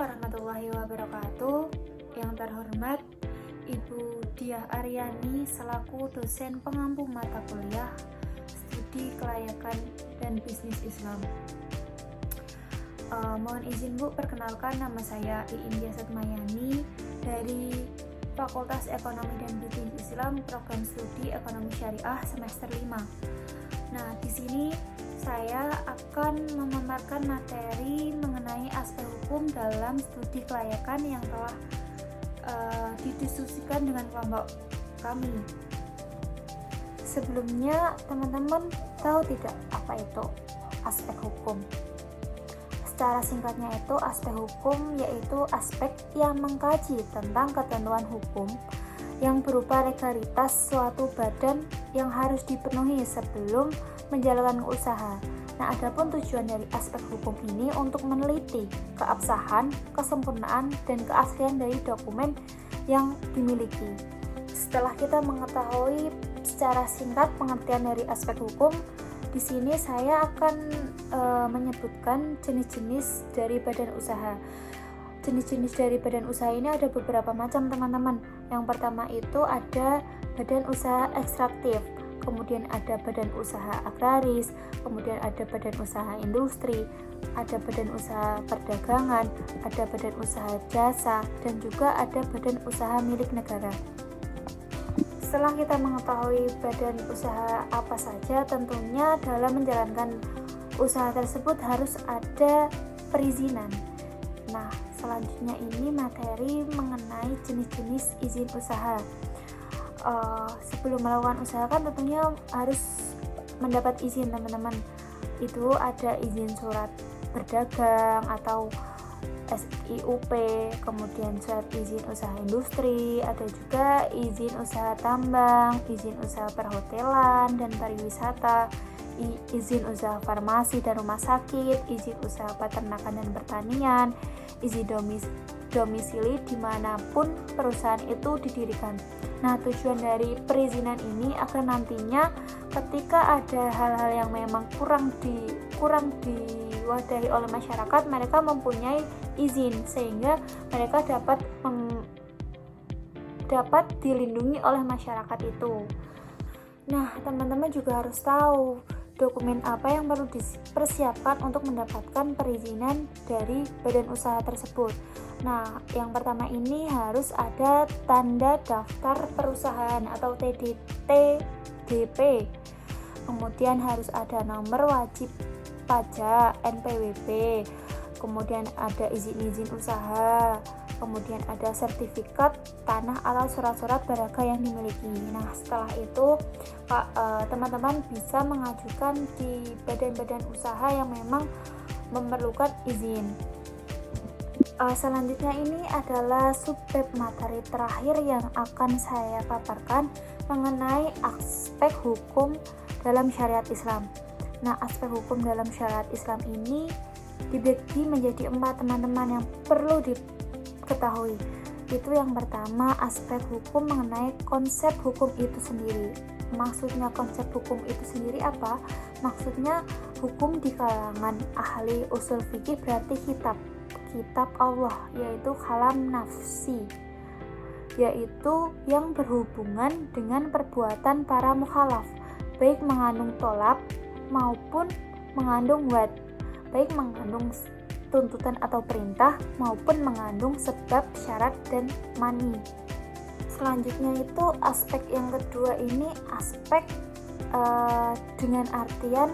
warahmatullahi wabarakatuh. Yang terhormat Ibu Diah Aryani selaku dosen pengampu mata kuliah Studi Kelayakan dan Bisnis Islam. Mohon izin Bu, perkenalkan nama saya Iin Jasad Mayani dari Fakultas Ekonomi dan Bisnis Islam, Program Studi Ekonomi Syariah semester 5. Nah, di sini saya akan memaparkan materi mengenai aspek hukum dalam studi kelayakan yang telah didiskusikan dengan kelompok kami. Sebelumnya, teman-teman tahu tidak apa itu aspek hukum? Secara singkatnya itu aspek hukum yaitu aspek yang mengkaji tentang ketentuan hukum yang berupa legalitas suatu badan yang harus dipenuhi sebelum menjalankan usaha. Nah, adapun tujuan dari aspek hukum ini untuk meneliti keabsahan, kesempurnaan, dan keaslian dari dokumen yang dimiliki. Setelah kita mengetahui secara singkat pengertian dari aspek hukum, di sini saya akan menyebutkan jenis-jenis dari badan usaha. Jenis-jenis dari badan usaha ini ada beberapa macam, teman-teman. Yang pertama itu ada badan usaha ekstraktif, kemudian ada badan usaha agraris, kemudian ada badan usaha industri, ada badan usaha perdagangan, ada badan usaha jasa, dan juga ada badan usaha milik negara. Setelah kita mengetahui badan usaha apa saja, tentunya dalam menjalankan usaha tersebut harus ada perizinan. Nah, selanjutnya ini materi mengenai jenis-jenis izin usaha. Sebelum melakukan usaha kan tentunya harus mendapat izin, teman-teman. Itu ada izin surat berdagang atau SIUP, kemudian surat izin usaha industri, ada juga izin usaha tambang, izin usaha perhotelan dan pariwisata, izin usaha farmasi dan rumah sakit, izin usaha peternakan dan pertanian, izin domisili dimanapun perusahaan itu didirikan. Nah, tujuan dari perizinan ini agar nantinya ketika ada hal-hal yang memang kurang diwadahi oleh masyarakat, mereka mempunyai izin sehingga mereka dapat dilindungi oleh masyarakat itu. Nah, teman-teman juga harus tahu dokumen apa yang perlu dipersiapkan untuk mendapatkan perizinan dari badan usaha tersebut. Nah, yang pertama ini harus ada tanda daftar perusahaan atau TDP. Kemudian harus ada nomor wajib pajak NPWP. Kemudian ada izin usaha. Kemudian ada sertifikat tanah atau surat-surat berharga yang dimiliki. Nah, setelah itu teman-teman bisa mengajukan di badan-badan usaha yang memang memerlukan izin. Selanjutnya ini adalah subbab materi terakhir yang akan saya paparkan mengenai aspek hukum dalam syariat Islam. Nah, aspek hukum dalam syariat Islam ini dibagi menjadi 4, teman-teman, yang perlu diketahui. Itu yang pertama, aspek hukum mengenai konsep hukum itu sendiri. Maksudnya konsep hukum itu sendiri apa? Maksudnya hukum di kalangan ahli usul fikih berarti kitab Allah, yaitu kalam nafsi, yaitu yang berhubungan dengan perbuatan para mukhalaf, baik mengandung tolab maupun mengandung wad, baik mengandung tuntutan atau perintah maupun mengandung sebab, syarat, dan mani. Selanjutnya itu aspek yang kedua ini aspek dengan artian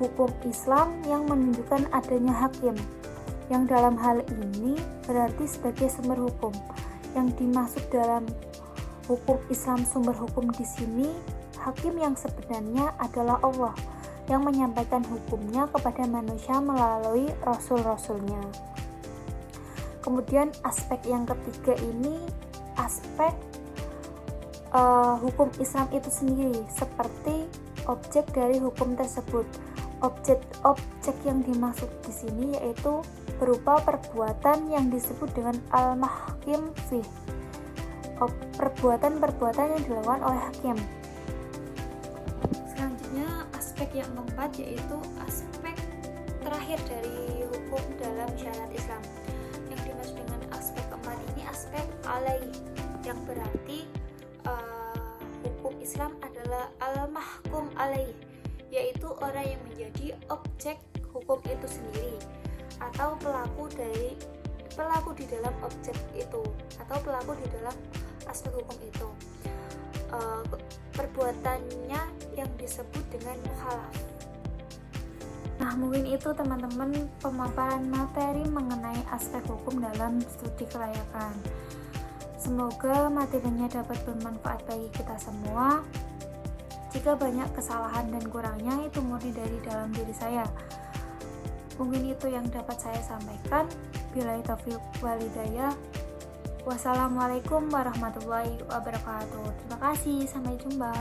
hukum Islam yang menunjukkan adanya hakim, yang dalam hal ini berarti sebagai sumber hukum. Yang dimaksud dalam hukum Islam sumber hukum di sini, hakim yang sebenarnya adalah Allah yang menyampaikan hukumnya kepada manusia melalui rasul-rasulnya. Kemudian aspek yang ketiga ini aspek hukum Islam itu sendiri, seperti objek dari hukum tersebut. Objek yang dimaksud di sini yaitu berupa perbuatan yang disebut dengan al-mahkim fih, perbuatan-perbuatan yang dilakukan oleh hakim. Selanjutnya aspek yang keempat yaitu aspek terakhir dari hukum dalam syariat Islam, yang alaih, yang berarti hukum Islam adalah al-mahkum alaih, yaitu orang yang menjadi objek hukum itu sendiri, atau pelaku di dalam objek itu, atau pelaku di dalam aspek hukum itu. Perbuatannya yang disebut dengan mukhalaf. Nah, mungkin itu teman-teman pemaparan materi mengenai aspek hukum dalam studi kelayakan. Semoga materinya dapat bermanfaat bagi kita semua. Jika banyak kesalahan dan kurangnya, itu murni dari dalam diri saya. Mungkin itu yang dapat saya sampaikan. Billahi taufiq wal hidayah. Wassalamualaikum warahmatullahi wabarakatuh. Terima kasih, sampai jumpa.